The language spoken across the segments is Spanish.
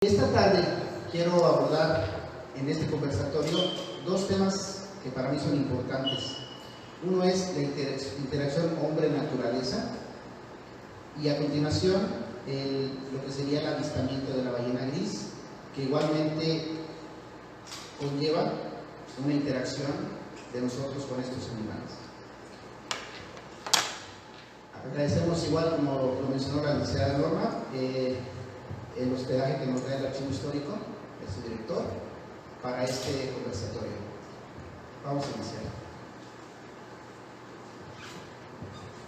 Esta tarde quiero abordar en este conversatorio dos temas que para mí son importantes. Uno es la interacción hombre-naturaleza y a continuación lo que sería el avistamiento de la ballena gris, que igualmente conlleva una interacción de nosotros con estos animales. Agradecemos, igual como lo mencionó la licenciada Norma, el hospedaje que nos da el archivo histórico de su director para este conversatorio. Vamos a iniciar.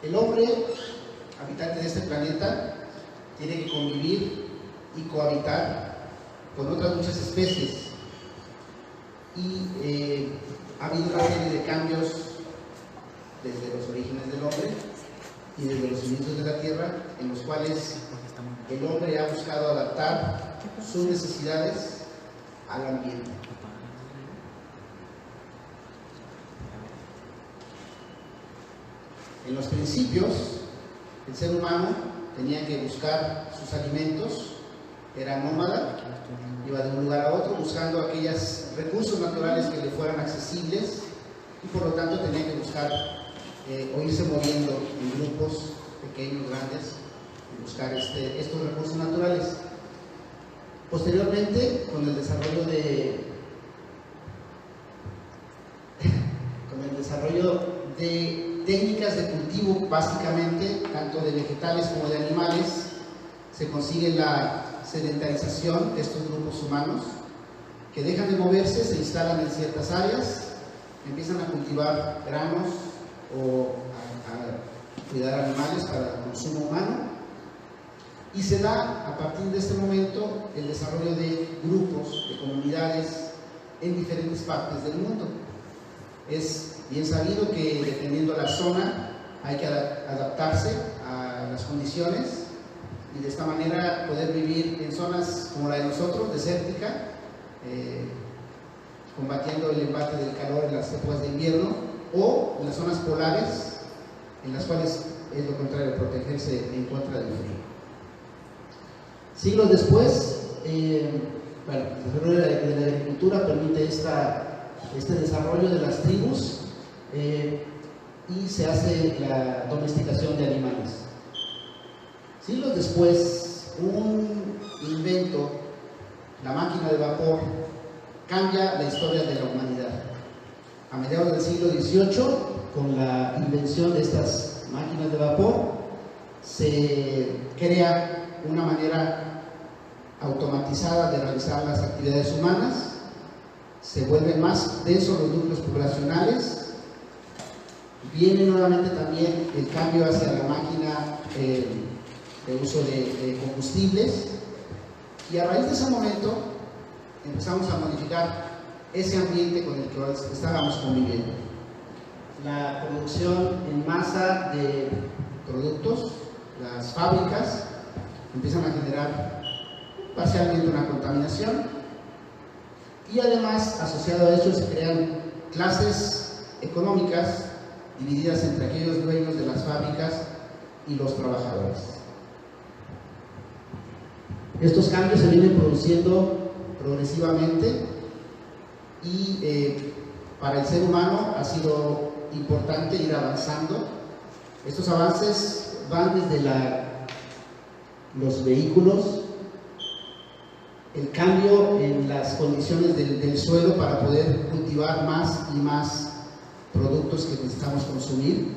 El hombre, habitante de este planeta, tiene que convivir y cohabitar con otras muchas especies y ha habido una serie de cambios desde los orígenes del hombre y desde los inicios de la Tierra, en los cuales el hombre ha buscado adaptar sus necesidades al ambiente. En los principios, el ser humano tenía que buscar sus alimentos, era nómada, iba de un lugar a otro buscando aquellos recursos naturales que le fueran accesibles y por lo tanto tenía que buscar o irse moviendo en grupos pequeños, grandes, y buscar estos recursos naturales. Posteriormente, con el desarrollo de técnicas de cultivo, básicamente, tanto de vegetales como de animales, se consigue la sedentarización de estos grupos humanos que dejan de moverse, se instalan en ciertas áreas, empiezan a cultivar granos o a cuidar animales para el consumo humano, y se da a partir de este momento el desarrollo de grupos, de comunidades en diferentes partes del mundo. Es bien sabido que dependiendo de la zona hay que adaptarse a las condiciones y de esta manera poder vivir en zonas como la de nosotros, desértica, combatiendo el embate del calor en las épocas de invierno, o en las zonas polares, en las cuales es lo contrario, protegerse en contra del frío. Siglos después, el desarrollo de la agricultura permite este desarrollo de las tribus y se hace la domesticación de animales. Siglos después, un invento, la máquina de vapor, cambia la historia de la humanidad. A mediados del siglo XVIII, con la invención de estas máquinas de vapor, se crea una manera automatizada de realizar las actividades humanas, se vuelven más densos los núcleos poblacionales, viene nuevamente también el cambio hacia la máquina de uso de combustibles, y a raíz de ese momento empezamos a modificar ese ambiente con el que estábamos conviviendo. La producción en masa de productos, las fábricas empiezan a generar parcialmente una contaminación, y además asociado a eso se crean clases económicas divididas entre aquellos dueños de las fábricas y los trabajadores. Estos cambios se vienen produciendo progresivamente y para el ser humano ha sido importante ir avanzando. Estos avances van desde los vehículos, el cambio en las condiciones del suelo para poder cultivar más y más productos que necesitamos consumir,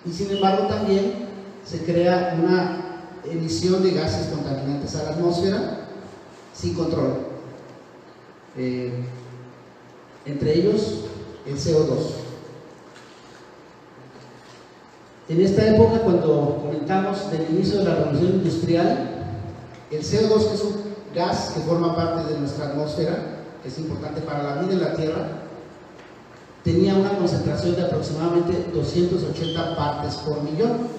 y sin embargo también se crea una emisión de gases contaminantes a la atmósfera sin control, entre ellos el CO2. En esta época, cuando comentamos del inicio de la revolución industrial, el CO2, que es un gas que forma parte de nuestra atmósfera, que es importante para la vida en la Tierra, tenía una concentración de aproximadamente 280 partes por millón.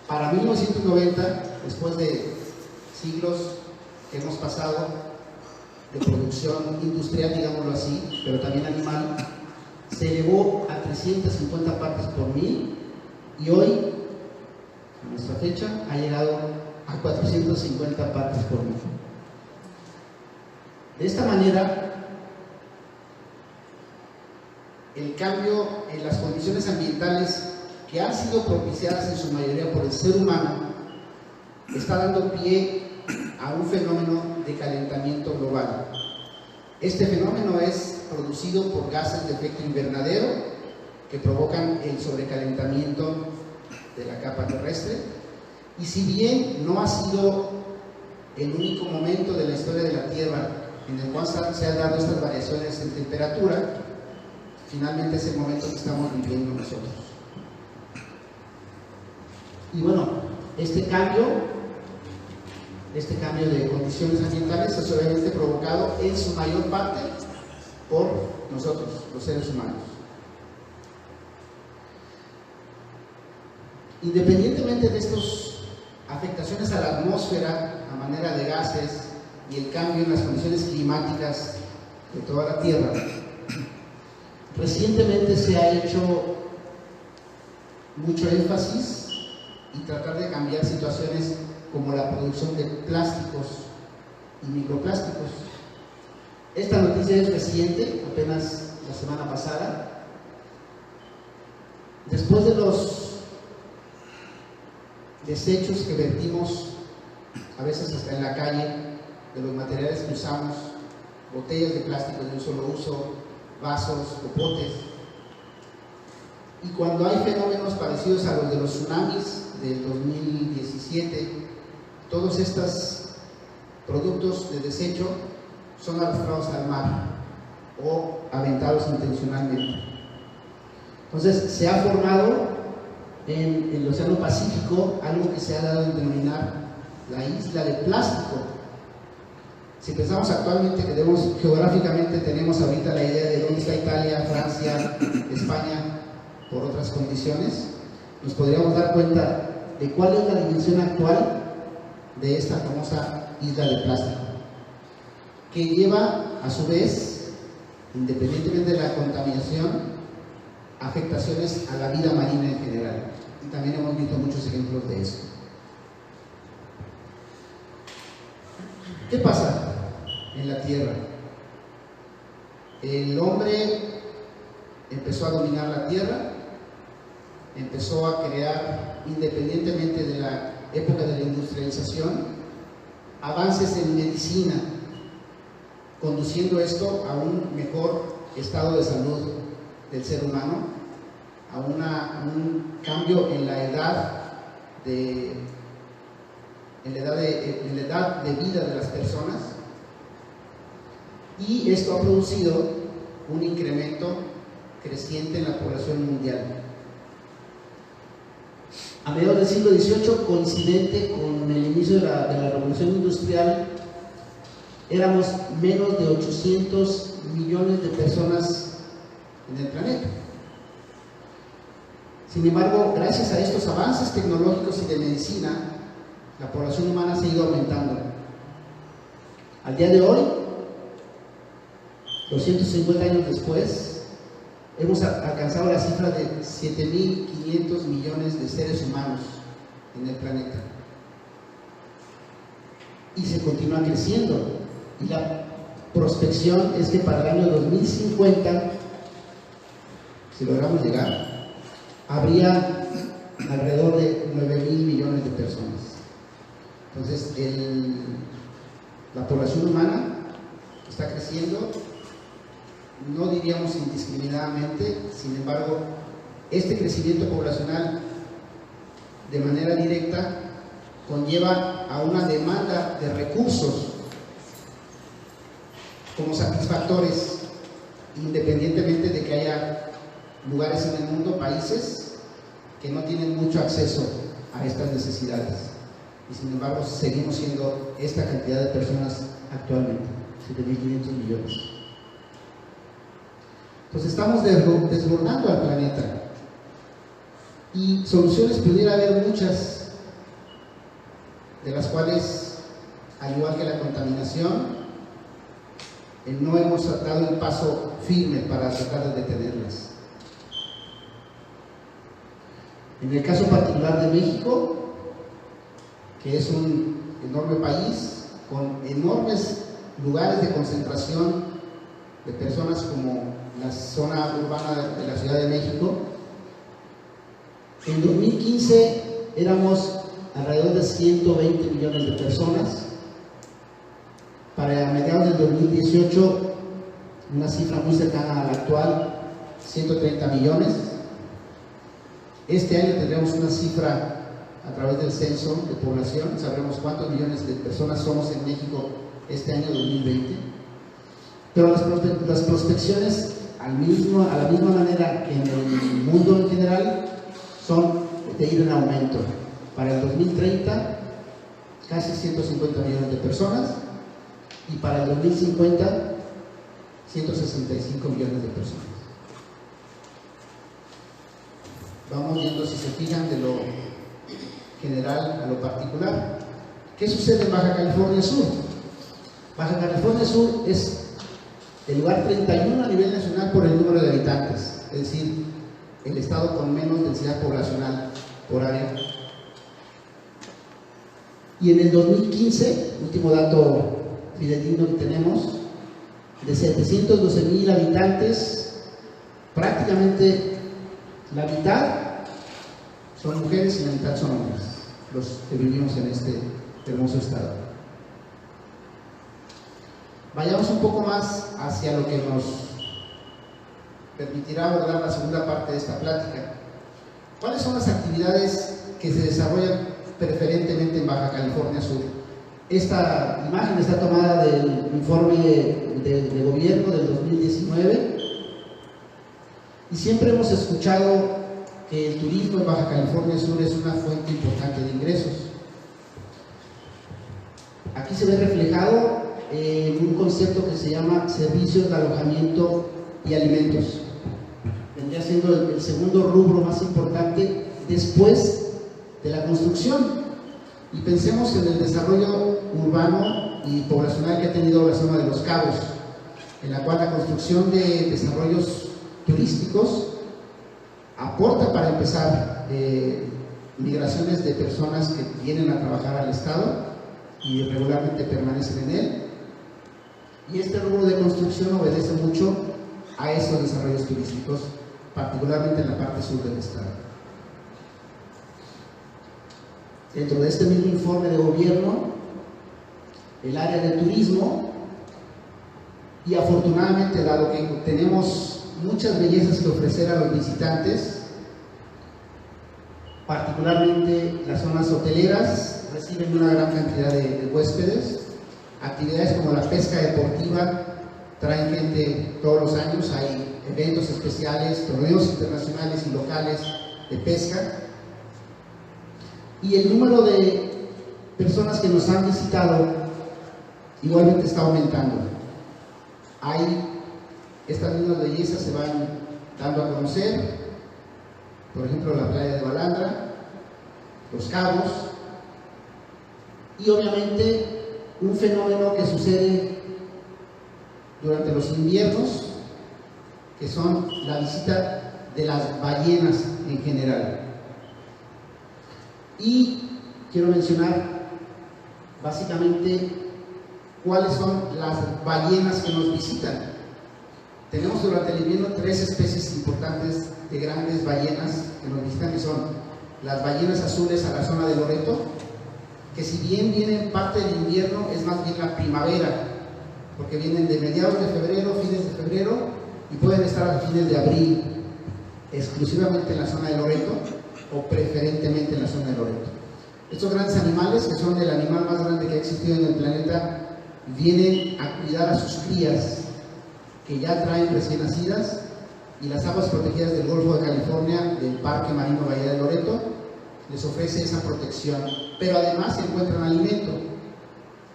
Para 1990, después de siglos que hemos pasado de producción industrial, digámoslo así, pero también animal, se elevó a 350 partes por mil, y hoy, a nuestra fecha, ha llegado a 450 partes por millón. De esta manera, el cambio en las condiciones ambientales que han sido propiciadas en su mayoría por el ser humano está dando pie a un fenómeno de calentamiento global. Este fenómeno es producido por gases de efecto invernadero que provocan el sobrecalentamiento de la capa terrestre, y si bien no ha sido el único momento de la historia de la Tierra en el cual se han dado estas variaciones en temperatura, finalmente es el momento que estamos viviendo nosotros. Y bueno, este cambio de condiciones ambientales es obviamente provocado en su mayor parte por nosotros, los seres humanos. Independientemente de estas afectaciones a la atmósfera a manera de gases y el cambio en las condiciones climáticas de toda la Tierra, recientemente se ha hecho mucho énfasis y tratar de cambiar situaciones como la producción de plásticos y microplásticos. Esta noticia es reciente, apenas la semana pasada. Después de los desechos que vertimos, a veces hasta en la calle, de los materiales que usamos, botellas de plástico de un solo uso, vasos, popotes, y cuando hay fenómenos parecidos a los de los tsunamis del 2017, todos estos productos de desecho son arrojados al mar o aventados intencionalmente. Entonces se ha formado en el Océano Pacífico algo que se ha dado a denominar la isla de plástico. Si pensamos actualmente que geográficamente tenemos ahorita la idea de dónde está Italia, Francia, España, por otras condiciones, nos podríamos dar cuenta de cuál es la dimensión actual de esta famosa isla de plástico, que lleva a su vez, independientemente de la contaminación, afectaciones a la vida marina en general, y también hemos visto muchos ejemplos de eso. ¿Qué pasa en la Tierra? El hombre empezó a dominar la Tierra, empezó a crear, independientemente de la época de la industrialización, avances en medicina, conduciendo esto a un mejor estado de salud del ser humano, a un cambio en la edad de vida de las personas, y esto ha producido un incremento creciente en la población mundial. A mediados del siglo XVIII, coincidente con el inicio de la revolución industrial, éramos menos de 800 millones de personas en el planeta. Sin embargo, gracias a estos avances tecnológicos y de medicina, la población humana se ha ido aumentando. Al día de hoy, 250 años después, hemos alcanzado la cifra de 7.500 millones de seres humanos en el planeta. Y se continúa creciendo. Y la prospección es que para el año 2050, si logramos llegar, habría alrededor de 9.000 millones de personas. Entonces, la población humana está creciendo, no diríamos indiscriminadamente. Sin embargo, este crecimiento poblacional de manera directa conlleva a una demanda de recursos como satisfactores, independientemente de que haya lugares en el mundo, países que no tienen mucho acceso a estas necesidades, y sin embargo seguimos siendo esta cantidad de personas actualmente, 7.500 millones. Entonces estamos desbordando al planeta, y soluciones pudiera haber muchas, de las cuales, al igual que la contaminación, no hemos dado un paso firme para tratar de detenerlas. En el caso particular de México, que es un enorme país con enormes lugares de concentración de personas como la zona urbana de la Ciudad de México. En 2015 éramos alrededor de 120 millones de personas. Para mediados del 2018, una cifra muy cercana a la actual, 130 millones. Este año tendremos una cifra a través del censo de población, sabremos cuántos millones de personas somos en México este año 2020. Pero las prospecciones, a la misma manera que en el mundo en general, son de ir en aumento. Para el 2030, casi 150 millones de personas, y para el 2050, 165 millones de personas. Vamos viendo, si se fijan, de lo general a lo particular. ¿Qué sucede en Baja California Sur? Baja California Sur es el lugar 31 a nivel nacional por el número de habitantes, es decir, el estado con menos densidad poblacional por área. Y en el 2015, último dato fidedigno que tenemos, de 712,000 habitantes, prácticamente la mitad son mujeres y la mitad son hombres, los que vivimos en este hermoso estado. Vayamos un poco más hacia lo que nos permitirá abordar la segunda parte de esta plática. ¿Cuáles son las actividades que se desarrollan preferentemente en Baja California Sur? Esta imagen está tomada del informe de gobierno del 2019 y siempre hemos escuchado que el turismo en Baja California Sur es una fuente importante de ingresos. Aquí se ve reflejado un concepto que se llama servicios de alojamiento y alimentos. Vendría siendo el segundo rubro más importante después de la construcción. Y pensemos en el desarrollo urbano y poblacional que ha tenido la zona de Los Cabos, en la cual la construcción de desarrollos turísticos aporta, para empezar, migraciones de personas que vienen a trabajar al estado y regularmente permanecen en él. Y este rubro de construcción obedece mucho a esos desarrollos turísticos, particularmente en la parte sur del estado. Dentro de este mismo informe de gobierno, el área de turismo, y afortunadamente, dado que tenemos muchas bellezas que ofrecer a los visitantes, particularmente las zonas hoteleras, reciben una gran cantidad de huéspedes. Actividades como la pesca deportiva traen gente todos los años, hay eventos especiales, torneos internacionales y locales de pesca, y el número de personas que nos han visitado igualmente está aumentando. Estas mismas bellezas se van dando a conocer, por ejemplo la playa de Balandra, Los Cabos, y obviamente un fenómeno que sucede durante los inviernos, que son la visita de las ballenas en general. Y quiero mencionar básicamente cuáles son las ballenas que nos visitan. Tenemos durante el invierno 3 especies importantes de grandes ballenas que nos visitan, que son las ballenas azules a la zona de Loreto, que si bien vienen parte del invierno, es más bien la primavera, porque vienen de mediados de febrero, fines de febrero, y pueden estar a fines de abril, exclusivamente en la zona de Loreto, o preferentemente en la zona de Loreto. Estos grandes animales, que son el animal más grande que ha existido en el planeta, vienen a cuidar a sus crías, que ya traen recién nacidas, y las aguas protegidas del Golfo de California, del Parque Marino Bahía de Loreto, les ofrece esa protección, pero además se encuentran alimento.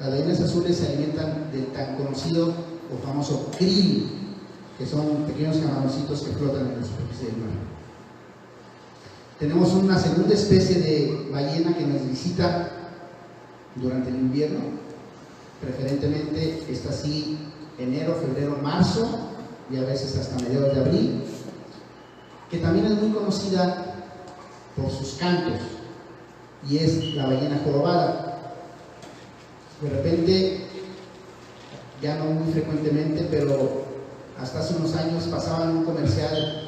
Las ballenas azules se alimentan del tan conocido o famoso krill, que son pequeños camaroncitos que flotan en la superficie del mar. Tenemos una segunda especie de ballena que nos visita durante el invierno, preferentemente está así enero, febrero, marzo, y a veces hasta mediados de abril, que también es muy conocida por sus cantos, y es la ballena jorobada. De repente, ya no muy frecuentemente, pero hasta hace unos años pasaban un comercial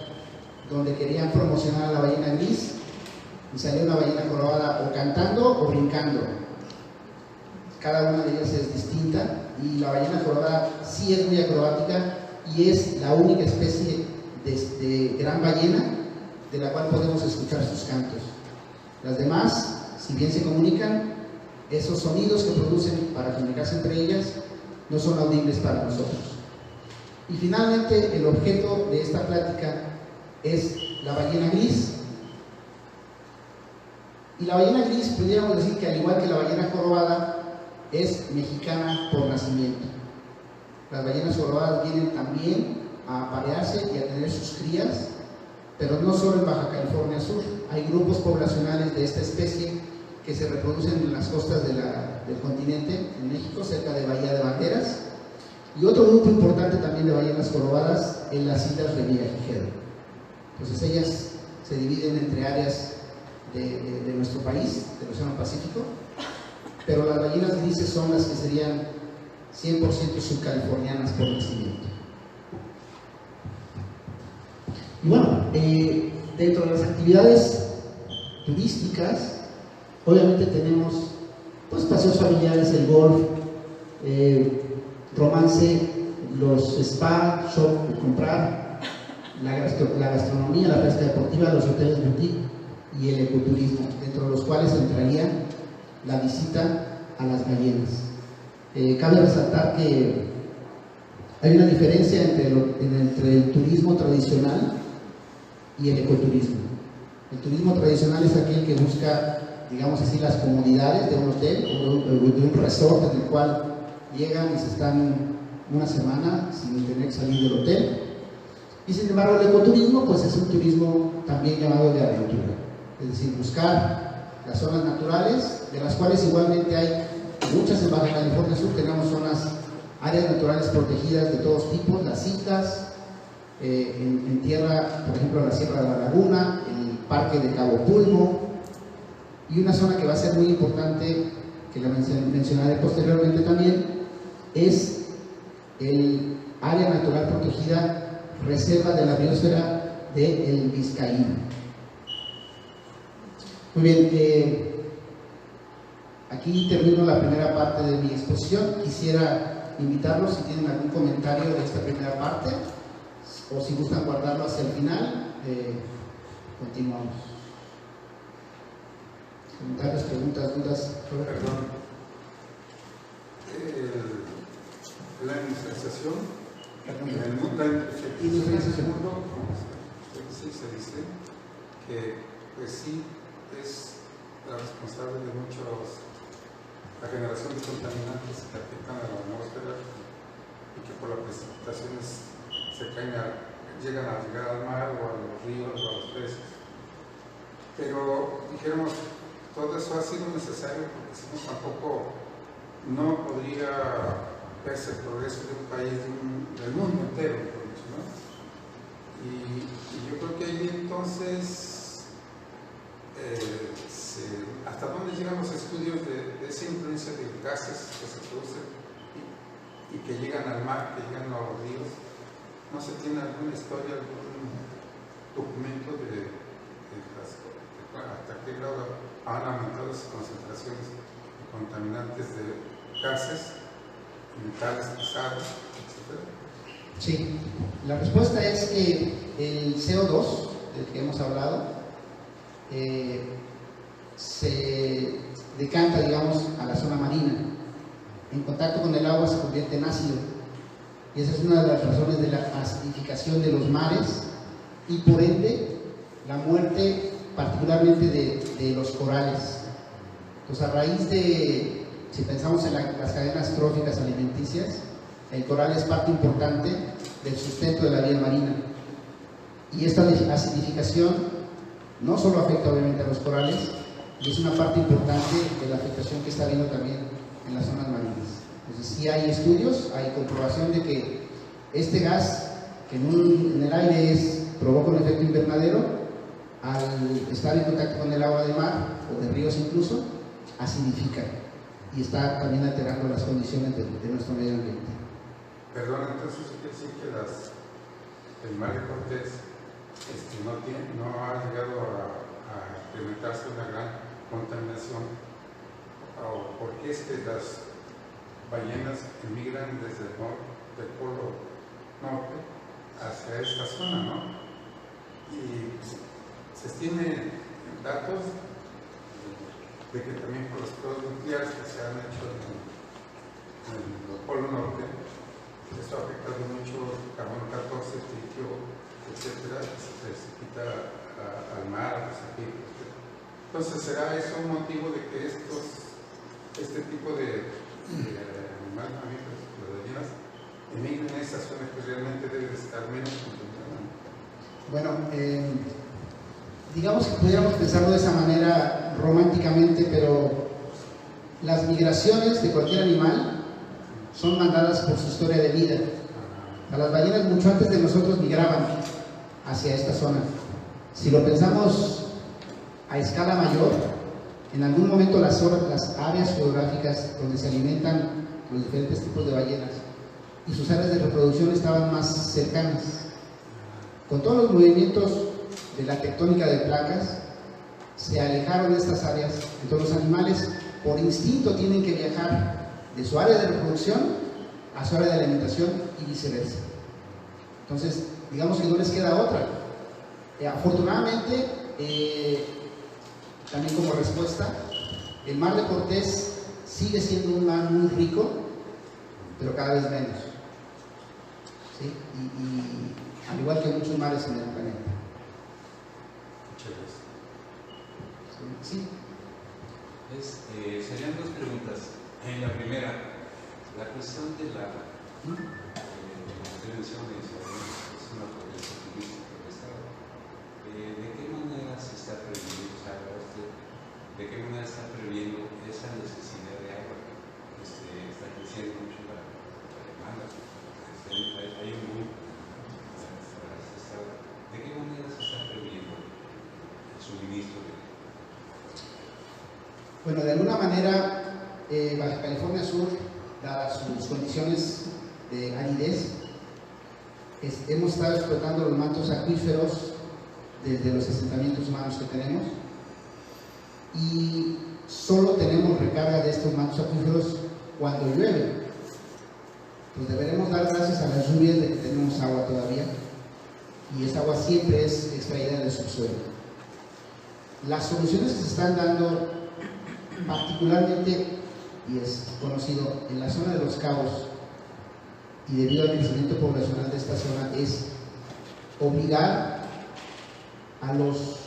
donde querían promocionar a la ballena gris y salió una ballena jorobada o cantando o brincando. Cada una de ellas es distinta y la ballena jorobada sí es muy acrobática y es la única especie de gran ballena de la cual podemos escuchar sus cantos. Las demás, si bien se comunican, esos sonidos que producen para comunicarse entre ellas no son audibles para nosotros. Y finalmente, el objeto de esta plática es la ballena gris. Y la ballena gris, pudiéramos decir que al igual que la ballena jorobada, es mexicana por nacimiento. Las ballenas jorobadas vienen también a aparearse y a tener sus crías, pero no solo en Baja California Sur. Hay grupos poblacionales de esta especie que se reproducen en las costas del continente, en México, cerca de Bahía de Banderas, y otro grupo importante también de ballenas jorobadas en las islas Reviera Gigedo. Entonces ellas se dividen entre áreas de nuestro país, del Océano Pacífico, pero las ballenas grises son las que serían 100% subcalifornianas por nacimiento. Y bueno, dentro de las actividades turísticas, obviamente tenemos pues paseos familiares, el golf, romance, los spa, shop, comprar, la gastronomía, la pesca deportiva, los hoteles boutique y el ecoturismo, dentro de los cuales entraría la visita a las ballenas. Cabe resaltar que hay una diferencia entre el turismo tradicional y el ecoturismo. El turismo tradicional es aquel que busca, digamos así, las comodidades de un hotel o de un resort en el cual llegan y se están una semana sin tener que salir del hotel. Y sin embargo, el ecoturismo pues es un turismo también llamado de aventura, es decir, buscar las zonas naturales, de las cuales igualmente hay muchas en Baja California Sur. Tenemos áreas naturales protegidas de todos tipos, las islas, en tierra, por ejemplo, la Sierra de la Laguna, el Parque de Cabo Pulmo, y una zona que va a ser muy importante, que la mencionaré posteriormente también, es el área natural protegida Reserva de la Biosfera de El Vizcaíno. Muy bien, aquí termino la primera parte de mi exposición. Quisiera invitarlos si tienen algún comentario de esta primera parte o si gustan guardarlo hacia el final. Continuamos. Comentarios, preguntas, dudas. Perdón. La industrialización en el mundo, sí se dice que pues sí es la responsable de la generación de contaminantes que afectan a la atmósfera y que por las precipitaciones llegan a llegar al mar o a los ríos o a los peces. Pero dijéramos, todo eso ha sido necesario porque si no tampoco no podría verse el progreso de un país, del mundo entero, ¿no? Y yo creo que ahí entonces hasta dónde llegan los estudios de esa influencia de gases que se producen y que llegan al mar, que llegan a los ríos. ¿No se tiene alguna historia, algún documento de hasta qué grado han aumentado las concentraciones de contaminantes de gases, metales pesados, etcétera? Sí, la respuesta es que el CO2 del que hemos hablado se decanta, digamos, a la zona marina. En contacto con el agua se convierte en ácido y esa es una de las razones de la acidificación de los mares y por ende la muerte particularmente de los corales. Entonces, a raíz de, si pensamos en las cadenas tróficas alimenticias, el coral es parte importante del sustento de la vida marina. Y esta acidificación no solo afecta obviamente a los corales, y es una parte importante de la afectación que está habiendo también en las zonas marinas. Entonces, sí hay estudios, hay comprobación de que este gas, que en el aire provoca un efecto invernadero, al estar en contacto con el agua de mar o de ríos incluso, acidifica y está también alterando las condiciones de nuestro medio ambiente. Perdón, entonces quiere decir que el mar de Cortés no ha llegado a experimentarse una gran contaminación, o por qué es que las ballenas emigran desde del polo norte hacia esta zona, ¿no? Y se tienen datos de que también por las pruebas nucleares que se han hecho en el polo norte, esto ha afectado mucho el carbono 14, litio, etcétera, que se quita al mar, etcétera. Entonces, ¿será eso un motivo de que este tipo de animales, mamíferos, las ballenas, emigren a esa zona que realmente debe estar menos contaminada? Bueno, digamos que pudiéramos pensarlo de esa manera románticamente, pero las migraciones de cualquier animal son mandadas por su historia de vida. Las ballenas mucho antes de nosotros migraban hacia esta zona. Si lo pensamos a escala mayor, en algún momento las áreas geográficas donde se alimentan los diferentes tipos de ballenas y sus áreas de reproducción estaban más cercanas. Con todos los movimientos de la tectónica de placas, se alejaron de estas áreas. Entonces los animales por instinto tienen que viajar de su área de reproducción a su área de alimentación y viceversa. Entonces, digamos que no les queda otra. Afortunadamente, también como respuesta, el mar de Cortés sigue siendo un mar muy rico, pero cada vez menos. ¿Sí? Y al igual que muchos mares en el planeta. Muchas gracias. Sí. Serían dos preguntas. La primera, la cuestión de la prevención es una pobreza turística del Estado. ¿De qué manera se está previendo, de qué manera está previendo esa necesidad de agua? Está creciendo mucho la demanda. Hay un boom para este Estado. ¿De qué manera se está previendo el suministro de agua? Bueno, de alguna manera, Baja California Sur, dadas sus condiciones de aridez, hemos estado explotando los mantos acuíferos desde los asentamientos humanos que tenemos, y solo tenemos recarga de estos mantos acuíferos cuando llueve. Pues deberemos dar gracias a las lluvias de que tenemos agua todavía, y esa agua siempre es extraída del subsuelo. Las soluciones que se están dando, particularmente, y es conocido, en la zona de Los Cabos, y debido al crecimiento poblacional de esta zona, es obligar a los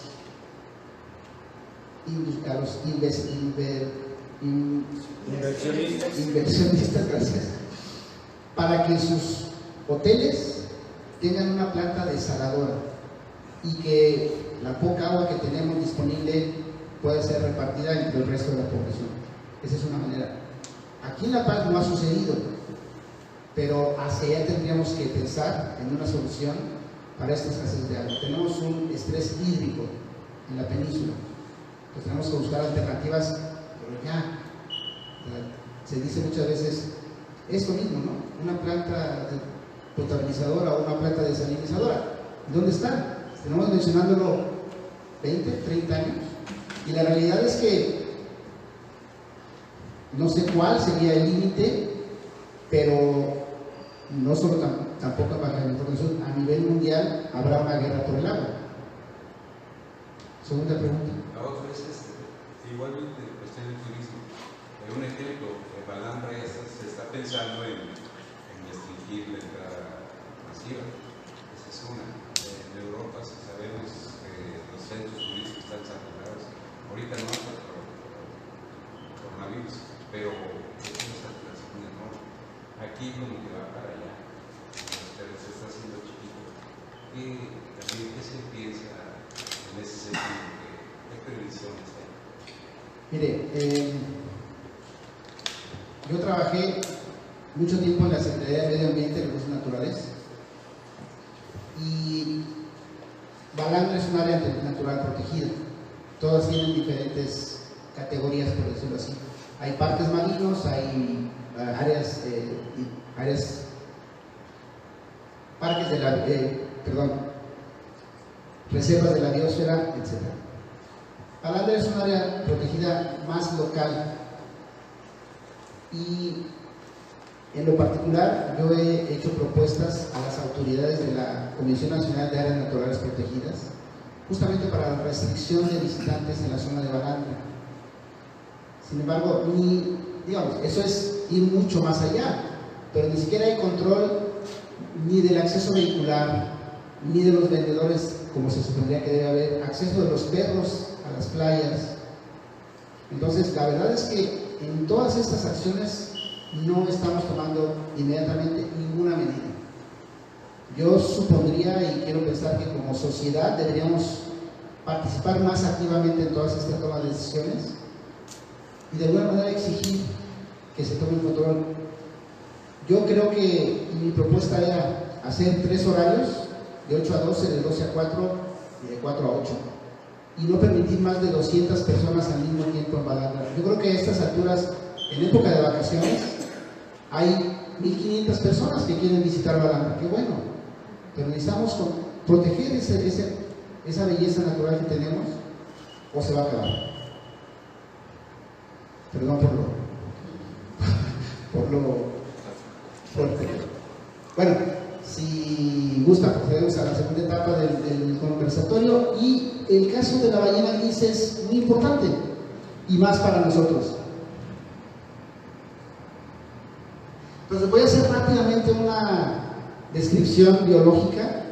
inversionistas, gracias, para que sus hoteles tengan una planta desaladora y que la poca agua que tenemos disponible pueda ser repartida entre el resto de la población. Esa es una manera. Aquí en La Paz no ha sucedido, pero hacia allá tendríamos que pensar en una solución para esta escasez de agua. Tenemos un estrés hídrico en la península, pues tenemos que buscar alternativas, pero ya, se dice muchas veces esto mismo, ¿no? Una planta potabilizadora o una planta desalinizadora. ¿Dónde están? Tenemos mencionándolo 20, 30 años, y la realidad es que no sé cuál sería el límite, pero no solo tampoco en Baja California Sur, a nivel mundial habrá una guerra por el agua. Segunda pregunta. La otra es igualmente en cuestión del turismo. Un ejemplo, Balam se está pensando en restringir la entrada masiva. Esa es una. En Europa sabemos que los centros turísticos están saturados. Ahorita no por coronavirus, pero es una saturación enorme. Aquí como que va para allá, pero se está haciendo chiquito. Y también, ¿qué se piensa en ese sentido? ¿Qué previsiones hay? Mire, yo trabajé mucho tiempo en la Secretaría de Medio Ambiente y Recursos Naturales, y Balandra es un área natural protegida. Todas tienen diferentes categorías, por decirlo así. Hay parques marinos, hay parques de la, reservas de la biosfera, etc. Balandra es un área protegida más local y en lo particular yo he hecho propuestas a las autoridades de la Comisión Nacional de Áreas Naturales Protegidas justamente para la restricción de visitantes en la zona de Balandra. Sin embargo, eso es ir mucho más allá, pero ni siquiera hay control ni del acceso vehicular, ni de los vendedores, como se supondría que debe haber, acceso de los perros a las playas. Entonces, la verdad es que en todas estas acciones no estamos tomando inmediatamente ninguna medida. Yo supondría y quiero pensar que como sociedad deberíamos participar más activamente en todas estas tomas de decisiones y de alguna manera exigir que se tome el control. Yo creo que mi propuesta era hacer 3 horarios, de 8 a 12, de 12 a 4 y de 4 a 8, y no permitir más de 200 personas al mismo tiempo en Balandra. Yo creo que a estas alturas, en época de vacaciones, hay 1500 personas que quieren visitar Balandra, qué bueno, pero necesitamos proteger esa belleza natural que tenemos o se va a acabar. Perdón por lo fuerte. Bueno, si gusta, procedemos a la segunda etapa del conversatorio, y el caso de la ballena gris es muy importante y más para nosotros. Entonces voy a hacer rápidamente una descripción biológica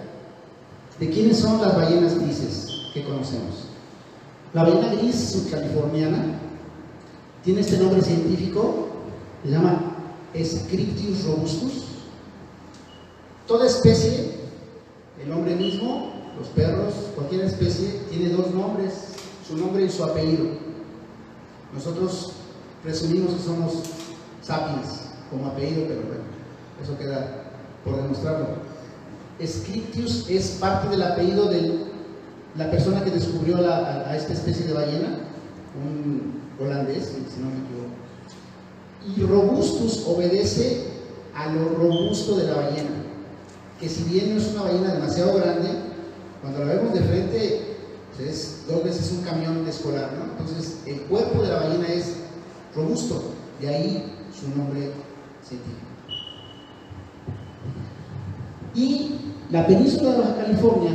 de quiénes son las ballenas grises que conocemos. La ballena gris subcaliforniana tiene este nombre científico, se llama Scriptius robustus. Toda especie, el hombre mismo, los perros, cualquier especie, tiene 2 nombres, su nombre y su apellido. Nosotros presumimos que somos sapiens como apellido, pero bueno, eso queda por demostrarlo. Scriptius es parte del apellido de la persona que descubrió a esta especie de ballena, un holandés, si no me equivoco. Y robustus obedece a lo robusto de la ballena, que si bien no es una ballena demasiado grande, cuando la vemos de frente pues es 2 veces un camión escolar, ¿no? Entonces el cuerpo de la ballena es robusto, de ahí su nombre científico. Y la península de Baja California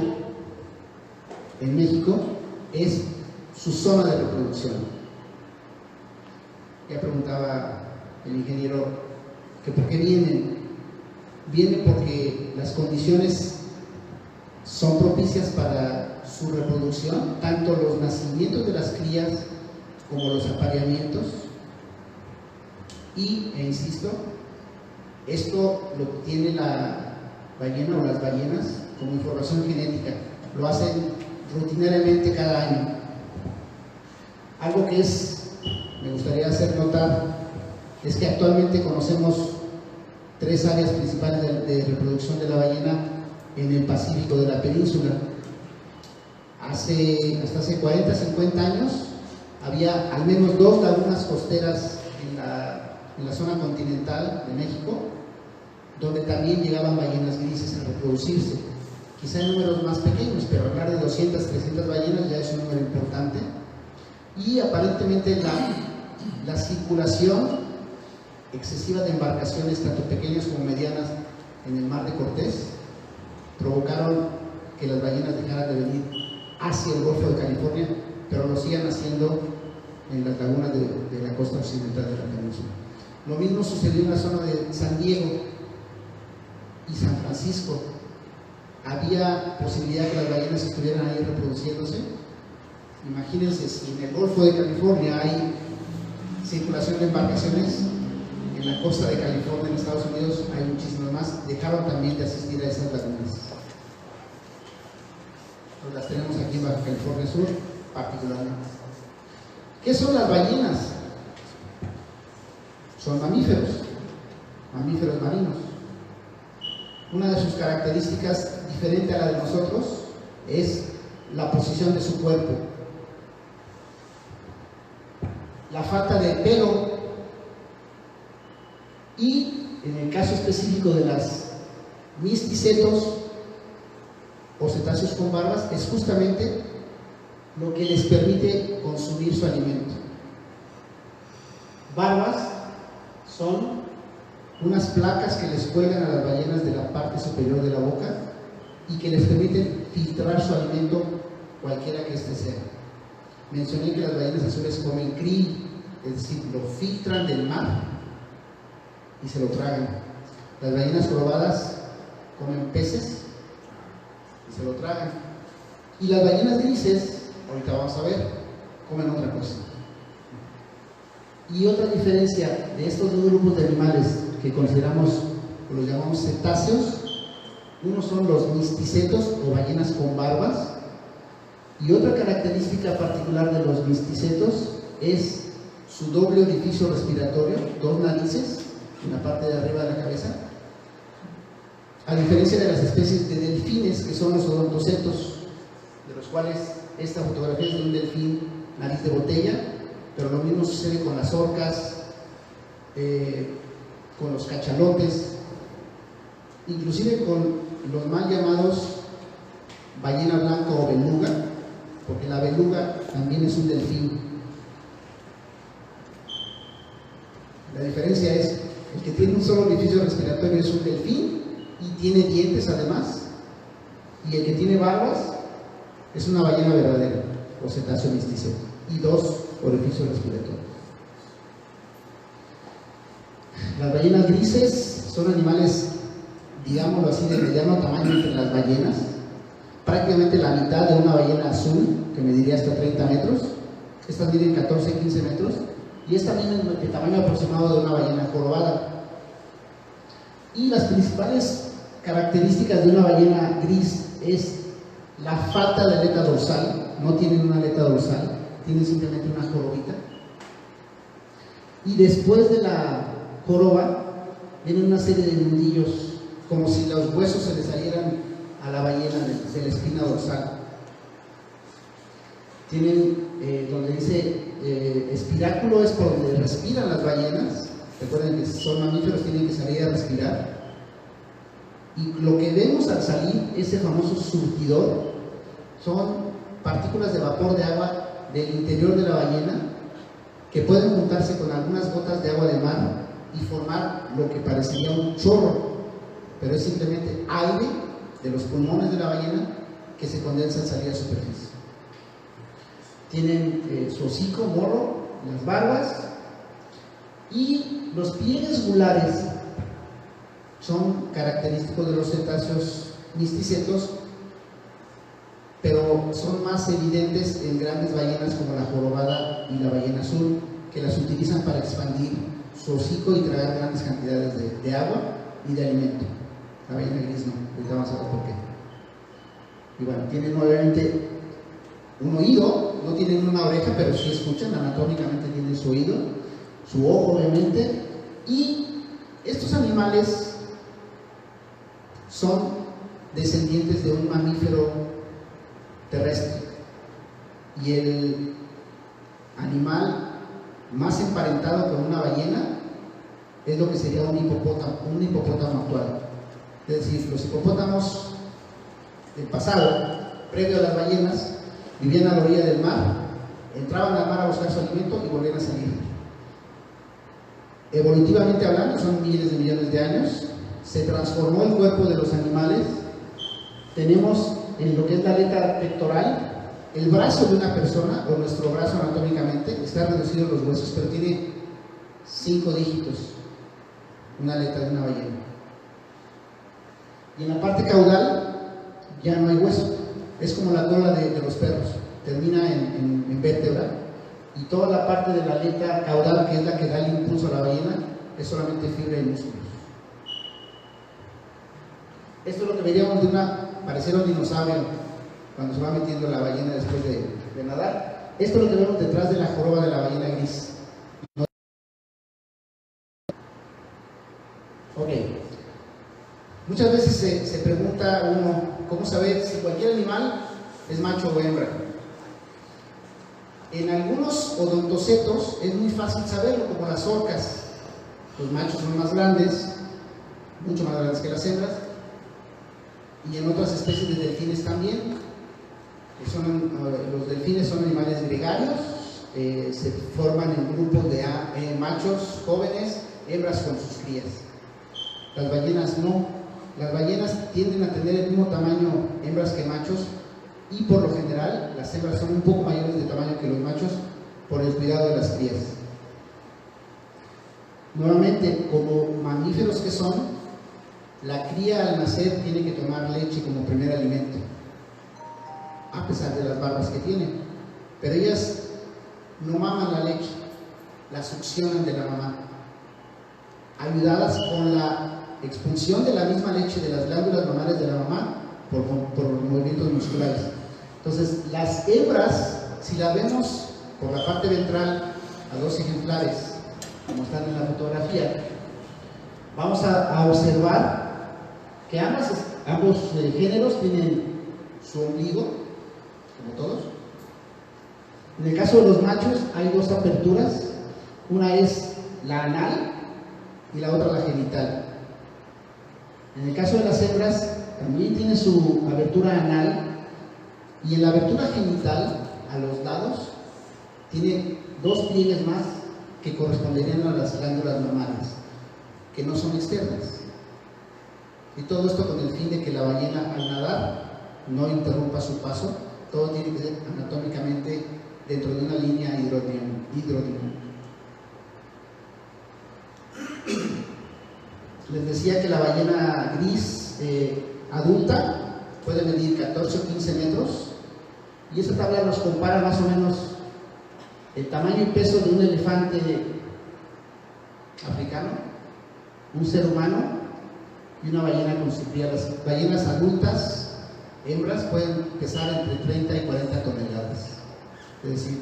en México es su zona de reproducción. Ya preguntaba el ingeniero que por qué vienen. Vienen porque las condiciones son propicias para su reproducción, tanto los nacimientos de las crías como los apareamientos. E insisto, esto lo tiene la ballena o las ballenas como información genética, lo hacen rutinariamente cada año. Algo que me gustaría hacer notar es que actualmente conocemos 3 áreas principales de reproducción de la ballena en el Pacífico de la península. Hasta hace 40, 50 años había al menos 2 lagunas costeras en la zona continental de México, donde también llegaban ballenas grises a reproducirse. Quizá en números más pequeños, pero hablar de 200, 300 ballenas ya es un número importante. Y aparentemente la circulación excesiva de embarcaciones, tanto pequeñas como medianas, en el mar de Cortés, provocaron que las ballenas dejaran de venir hacia el Golfo de California, pero lo sigan haciendo en las lagunas de la costa occidental de la península. Lo mismo sucedió en la zona de San Diego y San Francisco. Había posibilidad que las ballenas estuvieran ahí reproduciéndose. Imagínense, si en el Golfo de California hay circulación de embarcaciones, en la costa de California, en Estados Unidos, hay muchísimas más. Dejaron también de asistir a esas lagunas. Pues las tenemos aquí en Baja California Sur, particularmente. ¿Qué son las ballenas? Son mamíferos marinos. Una de sus características diferente a la de nosotros es la posición de su cuerpo, la falta de pelo, y en el caso específico de las misticetos o cetáceos con barbas, es justamente lo que les permite consumir su alimento. Barbas son unas placas que les cuelgan a las ballenas de la parte superior de la boca y que les permiten filtrar su alimento, cualquiera que éste sea. Mencioné que las ballenas azules comen krill, es decir, lo filtran del mar y se lo tragan. Las ballenas jorobadas comen peces y se lo tragan. Y las ballenas grises, ahorita vamos a ver, comen otra cosa. Y otra diferencia de estos dos grupos de animales que consideramos, o los llamamos cetáceos, unos son los misticetos o ballenas con barbas, y otra característica particular de los misticetos es su doble orificio respiratorio, dos narices en la parte de arriba de la cabeza, a diferencia de las especies de delfines que son los odontocetos, de los cuales esta fotografía es de un delfín nariz de botella, pero lo mismo sucede con las orcas, con los cachalotes, inclusive con los mal llamados ballena blanca o beluga, porque la beluga también es un delfín. La diferencia es, el que tiene un solo orificio respiratorio es un delfín y tiene dientes además, y el que tiene barbas es una ballena verdadera o cetáceo misticeto, y dos orificios respiratorios. Las ballenas grises son animales, digámoslo así, de mediano tamaño entre las ballenas, prácticamente la mitad de una ballena azul, que mediría hasta 30 metros. Estas miden 14-15 metros, y es también el tamaño aproximado de una ballena jorobada. Y las principales características de una ballena gris es la falta de aleta dorsal. No tienen una aleta dorsal, tienen simplemente una jorobita, y después de la joroba vienen una serie de nudillos, como si los huesos se les salieran a la ballena de la espina dorsal. Tienen, donde dice espiráculo, es por donde respiran las ballenas. Recuerden que son mamíferos, tienen que salir a respirar, y lo que vemos al salir, ese famoso surtidor, son partículas de vapor de agua del interior de la ballena que pueden juntarse con algunas gotas de agua de mar y formar lo que parecería un chorro, pero es simplemente aire de los pulmones de la ballena que se condensa al salir a superficie. Tienen su hocico, morro, las barbas, y los pliegues gulares son característicos de los cetáceos misticetos, pero son más evidentes en grandes ballenas como la jorobada y la ballena azul, que las utilizan para expandir su hocico y tragar grandes cantidades de agua y de alimento. La ballena gris no, ahorita vamos a ver por qué. Y bueno, tienen obviamente un oído, no tienen una oreja, pero sí escuchan, anatómicamente tienen su oído, su ojo obviamente, y estos animales son descendientes de un mamífero terrestre, y el animal más emparentado con una ballena es lo que sería un hipopótamo actual. Es decir, los hipopótamos del pasado, previo a las ballenas, vivían a la orilla del mar, entraban al mar a buscar su alimento y volvían a salir. Evolutivamente hablando, son miles de millones de años, se transformó el cuerpo de los animales. Tenemos en lo que es la aleta pectoral, el brazo de una persona, o nuestro brazo anatómicamente, está reducido en los huesos, pero tiene 5 dígitos, una aleta de una ballena. Y en la parte caudal ya no hay hueso, es como la cola de los perros, termina en vértebra, y toda la parte de la aleta caudal, que es la que da el impulso a la ballena, es solamente fibra y músculos. Esto es lo que veríamos de parecer un dinosaurio cuando se va metiendo la ballena después de nadar. Esto es lo que vemos detrás de la joroba de la ballena gris. Ok. Muchas veces se pregunta uno, ¿cómo saber si cualquier animal es macho o hembra. En algunos odontocetos es muy fácil saberlo, como las orcas. Los machos son más grandes, mucho más grandes que las hembras, y en otras especies de delfines también. Los delfines son animales gregarios, se forman en grupos de machos jóvenes, hembras con sus crías. Las ballenas no. Las ballenas tienden a tener el mismo tamaño hembras que machos, y por lo general las hembras son un poco mayores de tamaño que los machos por el cuidado de las crías. Nuevamente, como mamíferos que son, la cría al nacer tiene que tomar leche como primer alimento, a pesar de las barbas que tienen, pero ellas no maman la leche, la succionan de la mamá, ayudadas con la expulsión de la misma leche de las glándulas mamarias de la mamá por movimientos musculares. Entonces, las hembras, si la vemos por la parte ventral a dos ejemplares, como están en la fotografía, vamos a observar que ambos géneros tienen su ombligo, como todos. En el caso de los machos hay dos aperturas, una es la anal y la otra la genital. En el caso de las hembras también tiene su abertura anal, y en la abertura genital, a los lados, tiene dos pliegues más que corresponderían a las glándulas mamarias, que no son externas. Y todo esto con el fin de que la ballena al nadar no interrumpa su paso. Todo tiene que ser anatómicamente dentro de una línea hidrodinámica. Les decía que la ballena gris adulta puede medir 14 o 15 metros, y esta tabla nos compara más o menos el tamaño y peso de un elefante africano, un ser humano y una ballena con su cría. Las ballenas adultas, hembras, pueden pesar entre 30 y 40 toneladas, es decir,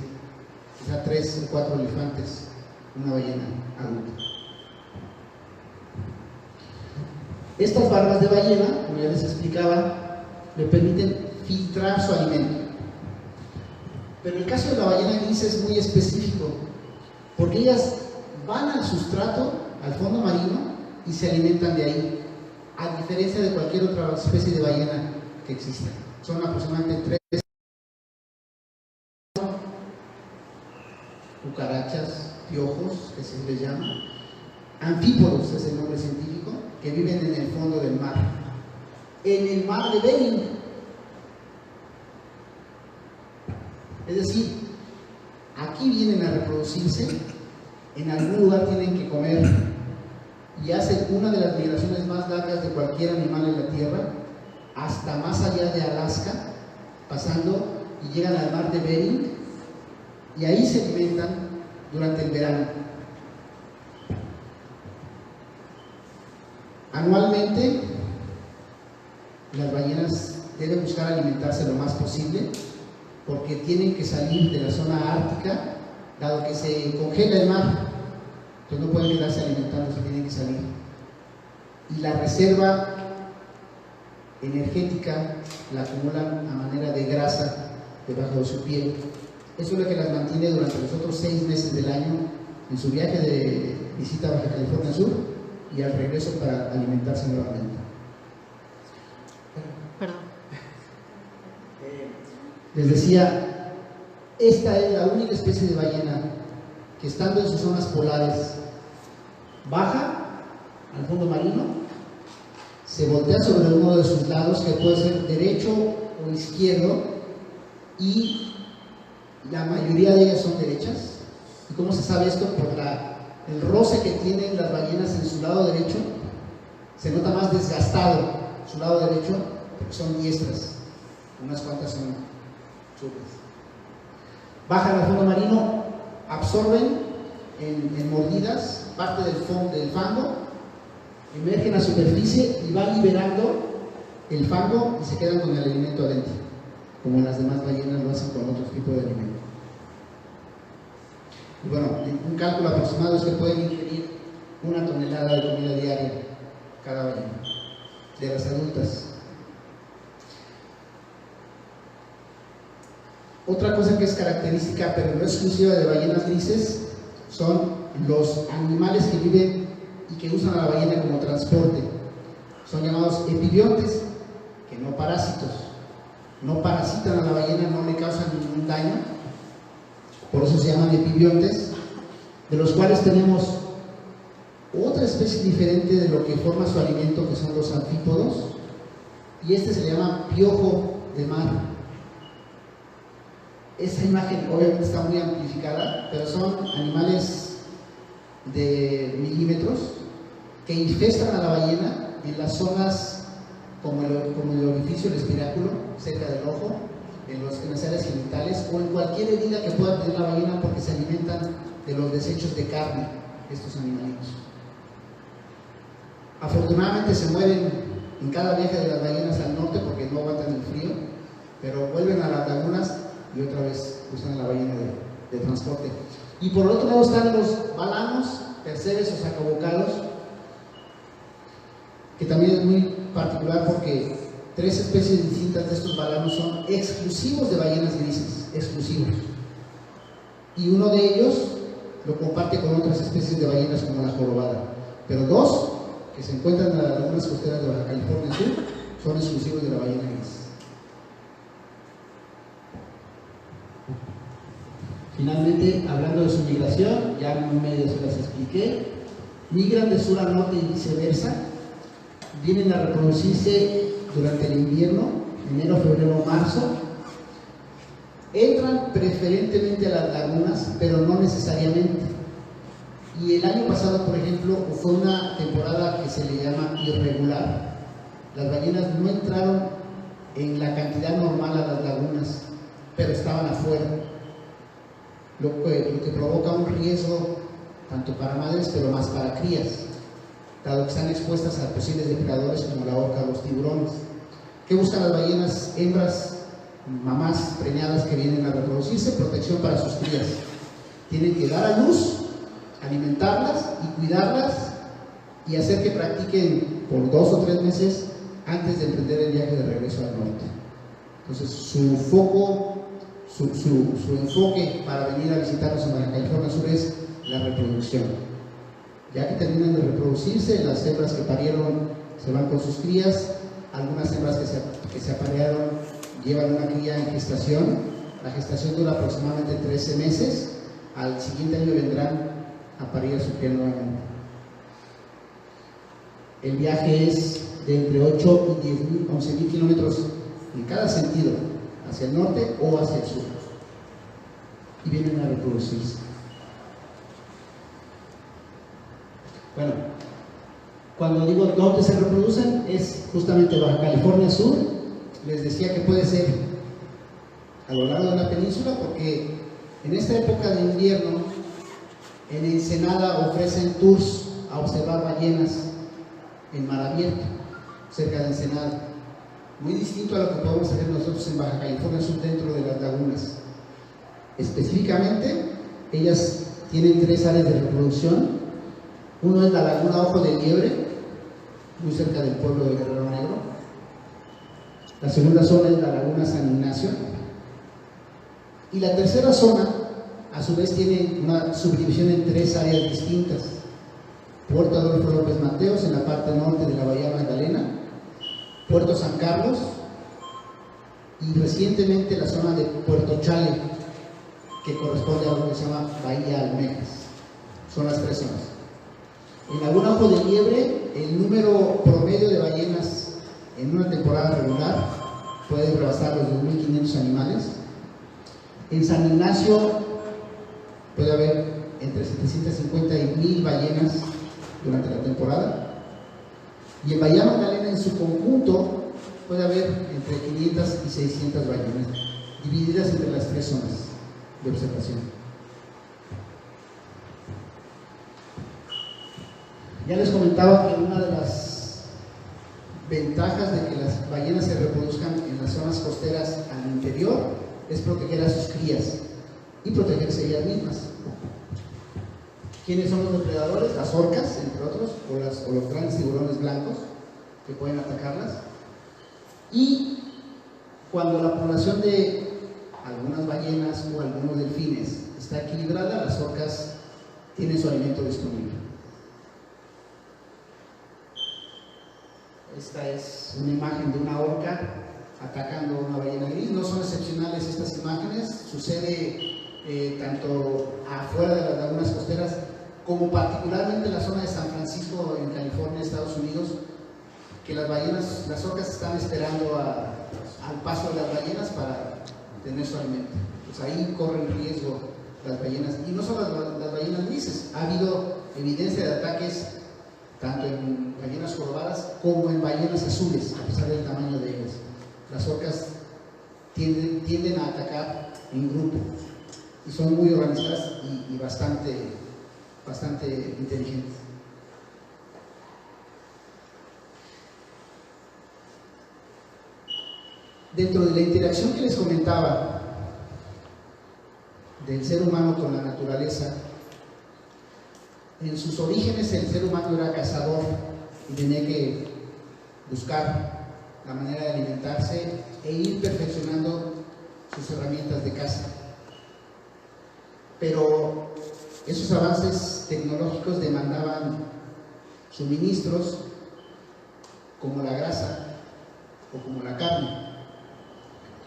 quizá 3 o 4 elefantes, una ballena adulta. Estas barbas de ballena, como ya les explicaba, le permiten filtrar su alimento. Pero el caso de la ballena gris es muy específico, porque ellas van al sustrato, al fondo marino, y se alimentan de ahí, a diferencia de cualquier otra especie de ballena que exista. Son aproximadamente 3 cucarachas, piojos, que se les llama. Anfípodos es el nombre científico, que viven en el fondo del mar. En el mar de Bering. Es decir, aquí vienen a reproducirse, en algún lugar tienen que comer, y hacen una de las migraciones más largas de cualquier animal en la Tierra, hasta más allá de Alaska, pasando y llegan al mar de Bering, y ahí se alimentan durante el verano. Anualmente, las ballenas deben buscar alimentarse lo más posible, porque tienen que salir de la zona ártica, dado que se congela el mar, entonces no pueden quedarse alimentándose, tienen que salir. Y la reserva energética la acumulan a manera de grasa debajo de su piel. Eso es lo que las mantiene durante los otros 6 meses del año en su viaje de visita a Baja California Sur y al regreso para alimentarse nuevamente. Perdón. Les decía, esta es la única especie de ballena que, estando en sus zonas polares, baja al fondo marino, se voltea sobre uno de sus lados, que puede ser derecho o izquierdo, y la mayoría de ellas son derechas. ¿Y cómo se sabe esto? Por el roce que tienen las ballenas en su lado derecho. Se nota más desgastado su lado derecho, porque son diestras, unas cuantas son. Bajan al fondo marino, absorben en mordidas parte del fango, emergen a superficie y van liberando el fango y se quedan con el alimento adentro, como las demás ballenas lo hacen con otro tipo de alimento. Y bueno, un cálculo aproximado es que pueden ingerir 1 tonelada de comida diaria cada ballena, de las adultas. Otra cosa que es característica, pero no exclusiva de ballenas grises, son los animales que viven y que usan a la ballena como transporte. Son llamados epibiontes, que no parásitos. No parasitan a la ballena, no le causan ningún daño, por eso se llaman epibiontes, de los cuales tenemos otra especie diferente de lo que forma su alimento, que son los anfípodos, y este se le llama piojo de mar. Esa imagen obviamente está muy amplificada, pero son animales de milímetros que infestan a la ballena en las zonas como el orificio, el espiráculo, cerca del ojo, en las áreas genitales o en cualquier herida que pueda tener la ballena, porque se alimentan de los desechos de carne, estos animalitos. Afortunadamente se mueren en cada viaje de las ballenas al norte porque no aguantan el frío, pero vuelven a las lagunas y otra vez usan a la ballena de transporte. Y por otro lado están los balanos, percebes o sacabocados, que también es muy particular porque 3 especies distintas de estos balanos son exclusivos de ballenas grises, exclusivos. Y uno de ellos lo comparte con otras especies de ballenas como la jorobada. Pero 2, que se encuentran en las lagunas costeras de Baja California Sur, son exclusivos de la ballena gris. Finalmente, hablando de su migración, ya medio se las expliqué, migran de sur a norte y viceversa, vienen a reproducirse durante el invierno, enero, febrero, marzo, entran preferentemente a las lagunas, pero no necesariamente. Y el año pasado, por ejemplo, fue una temporada que se le llama irregular. Las ballenas no entraron en la cantidad normal a las lagunas, pero estaban afuera. Lo que provoca un riesgo tanto para madres, pero más para crías, dado que están expuestas a posibles depredadores como la orca o los tiburones. ¿Qué buscan las ballenas hembras, mamás preñadas que vienen a reproducirse? Protección para sus crías. Tienen que dar a luz, alimentarlas y cuidarlas y hacer que practiquen por 2 o 3 meses antes de emprender el viaje de regreso al norte. Entonces su foco, su enfoque para venir a visitarnos en Baja California Sur es la reproducción. Ya que terminan de reproducirse, las hembras que parieron se van con sus crías. Algunas hembras que se aparearon llevan una cría en gestación. La gestación dura aproximadamente 13 meses. Al siguiente año vendrán a parir a su cría nuevamente. El viaje es de entre 8 y 11.000 kilómetros en cada sentido, hacia el norte o hacia el sur, y vienen a reproducirse. Bueno, cuando digo dónde se reproducen, es justamente Baja California Sur. Les decía que puede ser a lo largo de la península, porque en esta época de invierno en Ensenada ofrecen tours a observar ballenas en mar abierto, cerca de Ensenada. Muy distinto a lo que podemos hacer nosotros en Baja California Sur dentro de las lagunas. Específicamente, ellas tienen 3 áreas de reproducción. Uno es la laguna Ojo de Liebre, muy cerca del pueblo de Guerrero Negro. La segunda zona es la laguna San Ignacio. Y la tercera zona, a su vez, tiene una subdivisión en 3 áreas distintas. Puerto Adolfo López Mateos, en la parte norte de la Bahía Magdalena, Puerto San Carlos y recientemente la zona de Puerto Chale, que corresponde a lo que se llama Bahía Almejas. Son las 3 zonas. En Laguna Ojo de Liebre, el número promedio de ballenas en una temporada regular puede rebasar los 2.500 animales. En San Ignacio puede haber entre 750 y 1.000 ballenas durante la temporada. Y en Bahía Magdalena en su conjunto puede haber entre 500 y 600 ballenas, divididas entre las 3 zonas de observación. Ya les comentaba que una de las ventajas de que las ballenas se reproduzcan en las zonas costeras al interior es proteger a sus crías y protegerse ellas mismas. ¿Quiénes son los depredadores? Las orcas, entre otros, o los grandes tiburones blancos que pueden atacarlas. Y cuando la población de algunas ballenas o algunos delfines está equilibrada, las orcas tienen su alimento disponible. Esta es una imagen de una orca atacando a una ballena gris. No son excepcionales estas imágenes, sucede tanto afuera de las lagunas costeras como particularmente en la zona de San Francisco, en California, Estados Unidos, que las ballenas, las orcas están esperando al paso de las ballenas para tener su alimento. Pues ahí corren riesgo las ballenas, y no solo las ballenas grises, ha habido evidencia de ataques tanto en ballenas jorobadas como en ballenas azules, a pesar del tamaño de ellas. Las orcas tienden a atacar en grupo y son muy organizadas y bastante inteligentes. Dentro de la interacción que les comentaba del ser humano con la naturaleza, en sus orígenes el ser humano era cazador y tenía que buscar la manera de alimentarse e ir perfeccionando sus herramientas de caza. Pero esos avances tecnológicos demandaban suministros como la grasa o como la carne.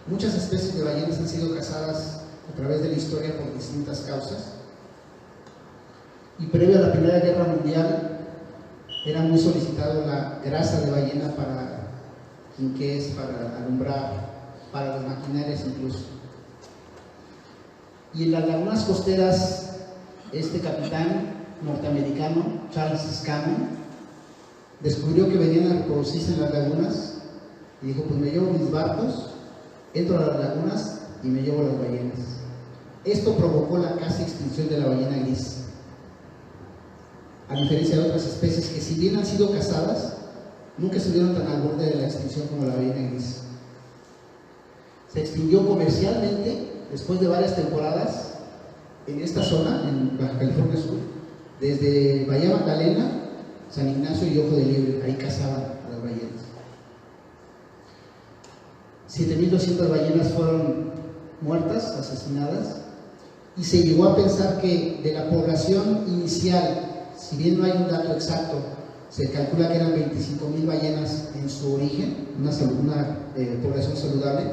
Muchas especies de ballenas han sido cazadas a través de la historia por distintas causas, y previo a la Primera Guerra Mundial era muy solicitado la grasa de ballena para quinqués, para alumbrar, para las maquinarias incluso. Y en las lagunas costeras, este capitán norteamericano, Charles Scammon, descubrió que venían a reproducirse en las lagunas y dijo: pues me llevo mis barcos, entro a las lagunas y me llevo las ballenas. Esto provocó la casi extinción de la ballena gris, a diferencia de otras especies que, si bien han sido cazadas, nunca estuvieron tan al borde de la extinción como la ballena gris. Se extinguió comercialmente después de varias temporadas en esta zona, en Baja California Sur, desde Bahía Magdalena, San Ignacio y Ojo de Liebre. Ahí cazaban a las ballenas. 7.200 ballenas fueron muertas, asesinadas, y se llegó a pensar que de la población inicial, si bien no hay un dato exacto, se calcula que eran 25.000 ballenas en su origen, una población saludable,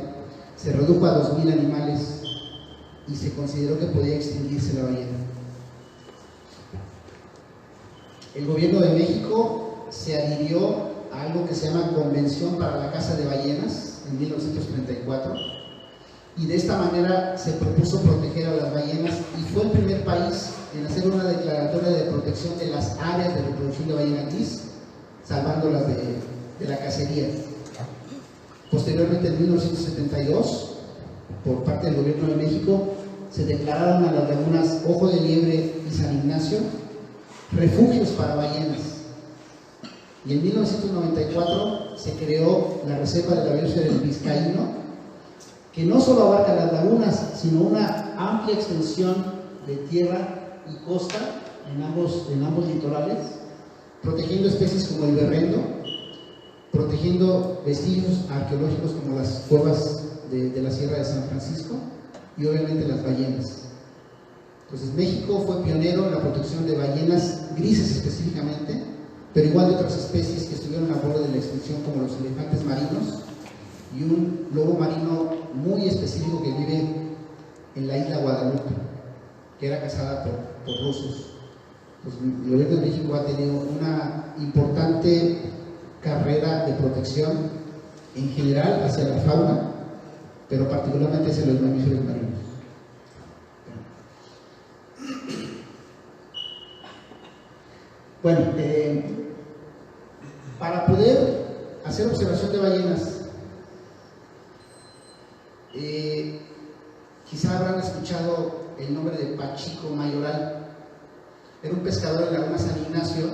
se redujo a 2.000 animales y se consideró que podía extinguirse la ballena. El gobierno de México se adhirió a algo que se llama Convención para la Caza de Ballenas en 1934, y de esta manera se propuso proteger a las ballenas, y fue el primer país en hacer una declaratoria de protección de las áreas de reproducción de ballena gris, salvándolas de la cacería. Posteriormente, en 1972, por parte del gobierno de México, se declararon a las lagunas Ojo de Liebre y San Ignacio refugios para ballenas. Y en 1994 se creó la Reserva de la Biosfera del Vizcaíno, que no solo abarca las lagunas, sino una amplia extensión de tierra y costa en ambos litorales, protegiendo especies como el berrendo, protegiendo vestigios arqueológicos como las cuevas de la Sierra de San Francisco, y obviamente las ballenas. Entonces México fue pionero en la protección de ballenas grises específicamente, pero igual de otras especies que estuvieron a borde de la extinción, como los elefantes marinos y un lobo marino muy específico que vive en la isla Guadalupe, que era cazada por rusos. Pues el gobierno de México ha tenido una importante carrera de protección en general hacia la fauna, pero particularmente hacia los mamíferos marinos. Bueno, para poder hacer observación de ballenas, quizá habrán escuchado el nombre de Pachico Mayoral. Era un pescador en Laguna San Ignacio,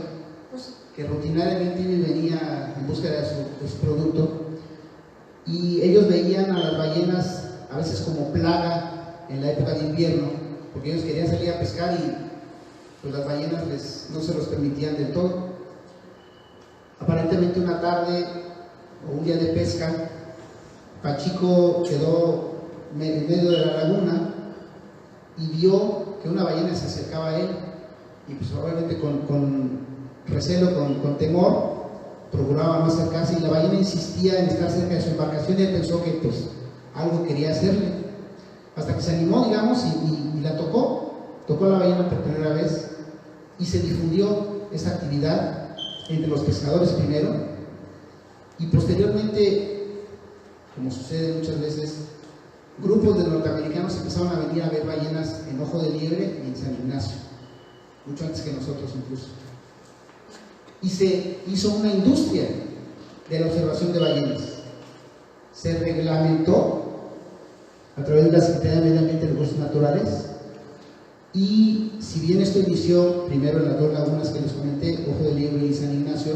que rutinariamente venía en búsqueda de su producto, y ellos veían a las ballenas a veces como plaga en la época de invierno, porque ellos querían salir a pescar y pues las ballenas no se los permitían del todo. Aparentemente una tarde o un día de pesca, Pachico quedó en medio de la laguna y vio que una ballena se acercaba a él y pues obviamente con recelo, con temor, procuraba no acercarse y la ballena insistía en estar cerca de su embarcación y él pensó que pues algo quería hacerle, hasta que se animó, digamos, y la tocó a la ballena por primera vez y se difundió esa actividad entre los pescadores primero y posteriormente, como sucede muchas veces, grupos de norteamericanos empezaron a venir a ver ballenas en Ojo de Liebre y en San Ignacio, mucho antes que nosotros incluso. Y se hizo una industria de la observación de ballenas. Se reglamentó a través de la Secretaría de Medio Ambiente y Recursos Naturales y si bien esto inició primero en las dos lagunas que les comenté, Ojo de Liebre y San Ignacio,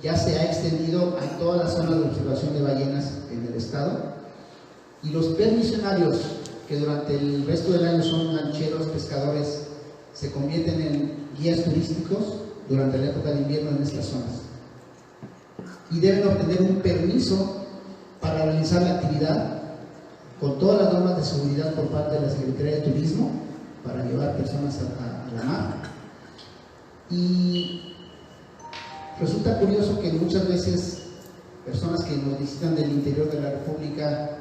ya se ha extendido a todas las zonas de observación de ballenas en el estado y los permisionarios que durante el resto del año son lancheros, pescadores, se convierten en guías turísticos durante la época de invierno en estas zonas y deben obtener un permiso para realizar la actividad con todas las normas de seguridad por parte de la Secretaría de Turismo para llevar personas a la mar. Y resulta curioso que muchas veces personas que nos visitan del interior de la República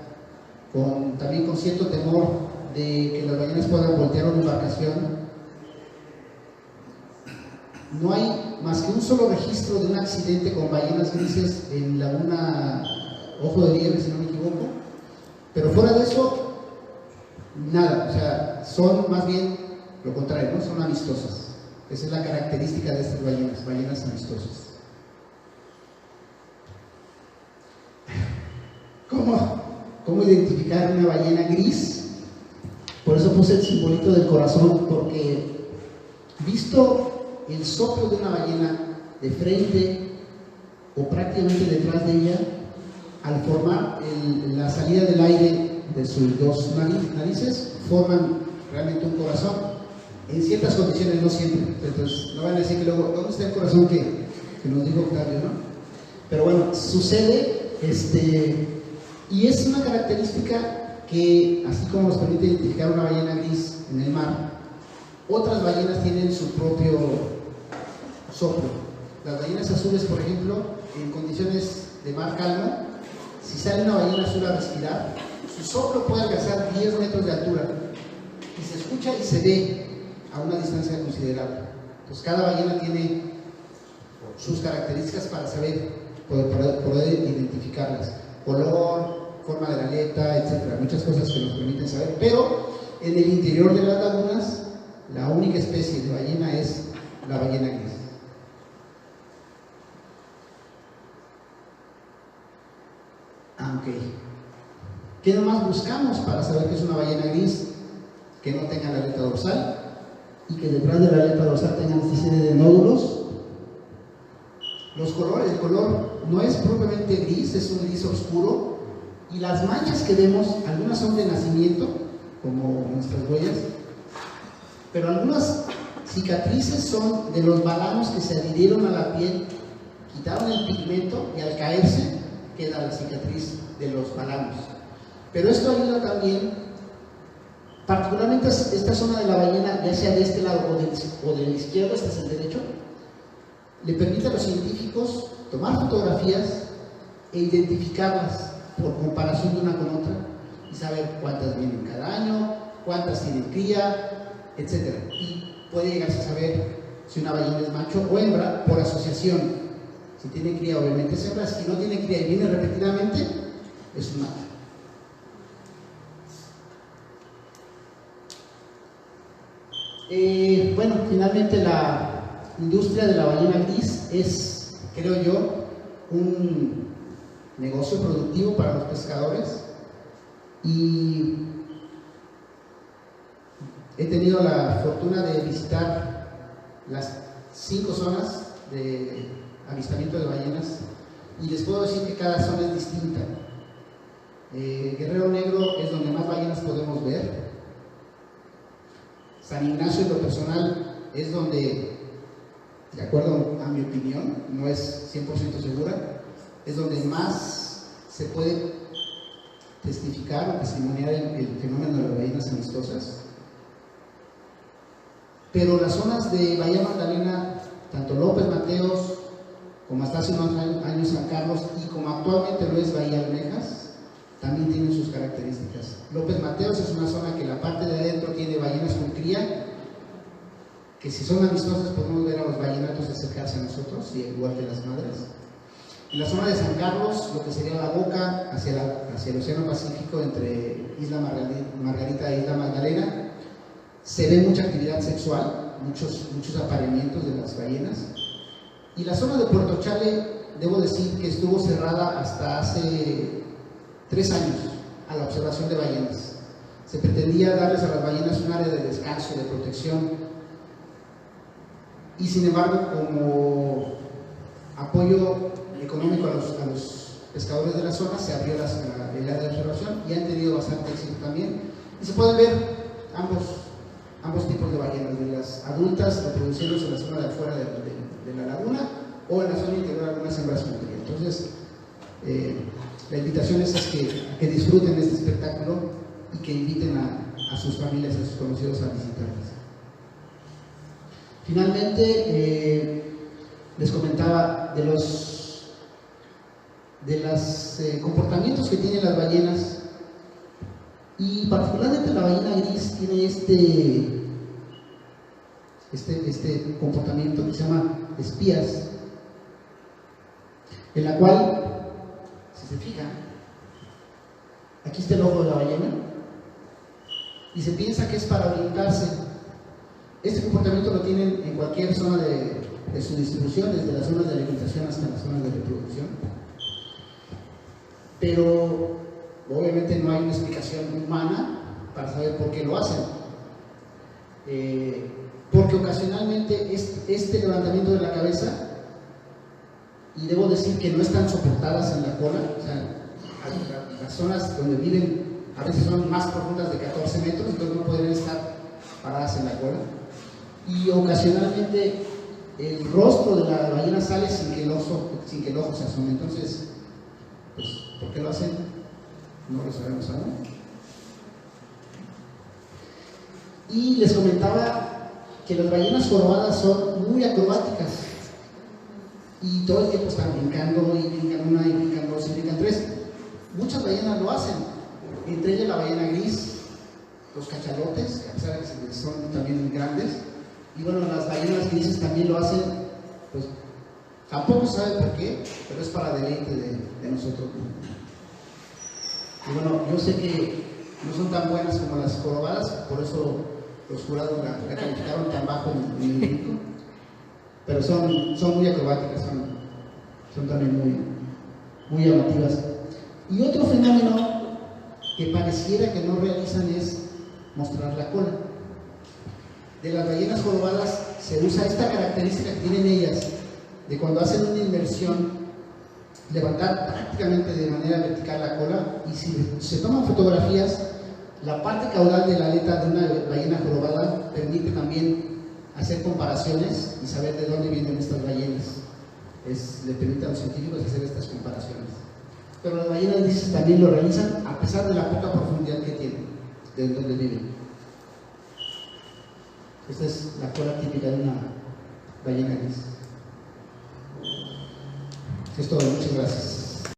también con cierto temor de que las ballenas puedan voltear una embarcación, no hay más que un solo registro de un accidente con ballenas grises en Laguna Ojo de Liebre, si no me equivoco, pero fuera de eso, nada, o sea, son más bien lo contrario, ¿no? Son amistosas. Esa es la característica de estas ballenas amistosas. ¿Cómo identificar una ballena gris? Por eso puse el simbolito del corazón, porque visto el soplo de una ballena de frente o prácticamente detrás de ella, al formar la salida del aire de sus dos narices, forman realmente un corazón. En ciertas condiciones, no siempre. Entonces, no van a decir que luego, ¿dónde está el corazón que nos dijo Octavio, no? Pero bueno, sucede, y es una característica que, así como nos permite identificar una ballena gris en el mar, otras ballenas tienen su propio soplo. Las ballenas azules, por ejemplo, en condiciones de mar calmo, si sale una ballena azul a respirar, su soplo puede alcanzar 10 metros de altura y se escucha y se ve a una distancia considerable. Entonces cada ballena tiene sus características para poder identificarlas: color, forma de la aleta, etcétera, muchas cosas que nos permiten saber. Pero en el interior de las lagunas, la única especie de ballena es la ballena gris. ¿Qué nomás buscamos para saber que es una ballena gris? Que no tenga la aleta dorsal y que detrás de la aleta dorsal tengan esta serie de nódulos. Los colores, el color no es propiamente gris, es un gris oscuro, y las manchas que vemos, algunas son de nacimiento, como nuestras huellas, pero algunas cicatrices son de los balanos que se adhirieron a la piel, quitaron el pigmento y al caerse queda la cicatriz de los balanos. Pero esto ayuda también, particularmente esta zona de la ballena, ya sea de este lado o del izquierdo, este es el derecho, le permite a los científicos tomar fotografías e identificarlas por comparación de una con otra y saber cuántas vienen cada año, cuántas tienen cría, etc. Y puede llegarse a saber si una ballena es macho o hembra por asociación. Si tiene cría, obviamente es hembra; si no tiene cría y viene repetidamente, es un macho. Bueno, finalmente la industria de la ballena gris es, creo yo, un negocio productivo para los pescadores, y he tenido la fortuna de visitar las 5 zonas de avistamiento de ballenas y les puedo decir que cada zona es distinta. Guerrero Negro es donde más ballenas podemos ver. San Ignacio, en lo personal, es donde, de acuerdo a mi opinión, no es 100% segura, es donde más se puede testificar o testimoniar el fenómeno de las ballenas amistosas. Pero las zonas de Bahía Magdalena, tanto López Mateos, como hasta hace unos años San Carlos, y como actualmente lo es Bahía Almejas, también tienen sus características. López Mateos es una zona que la parte de adentro tiene ballenas con cría, que si son amistosas podemos ver a los ballenatos acercarse a nosotros, igual que las madres. En la zona de San Carlos, lo que sería la boca hacia el Océano Pacífico, entre Isla Margarita e Isla Magdalena, se ve mucha actividad sexual, muchos apareamientos de las ballenas. Y la zona de Puerto Chale, debo decir que estuvo cerrada hasta hace 3 años a la observación de ballenas. Se pretendía darles a las ballenas un área de descanso, de protección, y sin embargo, como apoyo económico a los pescadores de la zona, se abrió el área de observación y han tenido bastante éxito también. Y se pueden ver ambos tipos de ballenas, de las adultas reproduciéndose en la zona de afuera de la laguna, o en la zona interior algunas hembras con cría. Entonces, la invitación es a que disfruten de este espectáculo y que inviten a sus familias, a sus conocidos a visitarlas. Finalmente, les comentaba de los comportamientos que tienen las ballenas, y particularmente la ballena gris tiene este comportamiento que se llama espías, en la cual, si se fijan, aquí está el ojo de la ballena y se piensa que es para orientarse. Este comportamiento lo tienen en cualquier zona de su distribución, desde las zonas de alimentación hasta las zonas de reproducción, pero obviamente no hay una explicación humana para saber por qué lo hacen, porque ocasionalmente este levantamiento de la cabeza, y debo decir que no están soportadas en la cola, o sea, las zonas donde viven a veces son más profundas de 14 metros, entonces no podrían estar paradas en la cola, y ocasionalmente el rostro de la ballena sale sin que el ojo se asome. Entonces, pues, ¿por qué lo hacen? No lo sabemos aún. Y les comentaba que las ballenas jorobadas son muy acrobáticas y todo el tiempo están brincando, y brincan una, y brincan dos, y brincan tres. Muchas ballenas lo hacen, entre ellas la ballena gris, los cachalotes, que a pesar de que son también muy grandes, y bueno, las ballenas grises también lo hacen, pues tampoco se sabe por qué, pero es para deleite de nosotros. Y bueno, yo sé que no son tan buenas como las jorobadas, por eso los jurados la calificaron tan bajo en el brinco, pero son muy acrobáticas, son también muy llamativas. Y otro fenómeno que pareciera que no realizan es mostrar la cola. De las ballenas jorobadas se usa esta característica que tienen ellas, de cuando hacen una inmersión, levantar prácticamente de manera vertical la cola, y si se toman fotografías, la parte caudal de la aleta de una ballena jorobada permite también hacer comparaciones y saber de dónde vienen estas ballenas. Le permite a los científicos hacer estas comparaciones. Pero las ballenas grises también lo realizan a pesar de la poca profundidad que tienen, de donde viven. Esta es la cola típica de una ballena gris. Es todo, muchas gracias.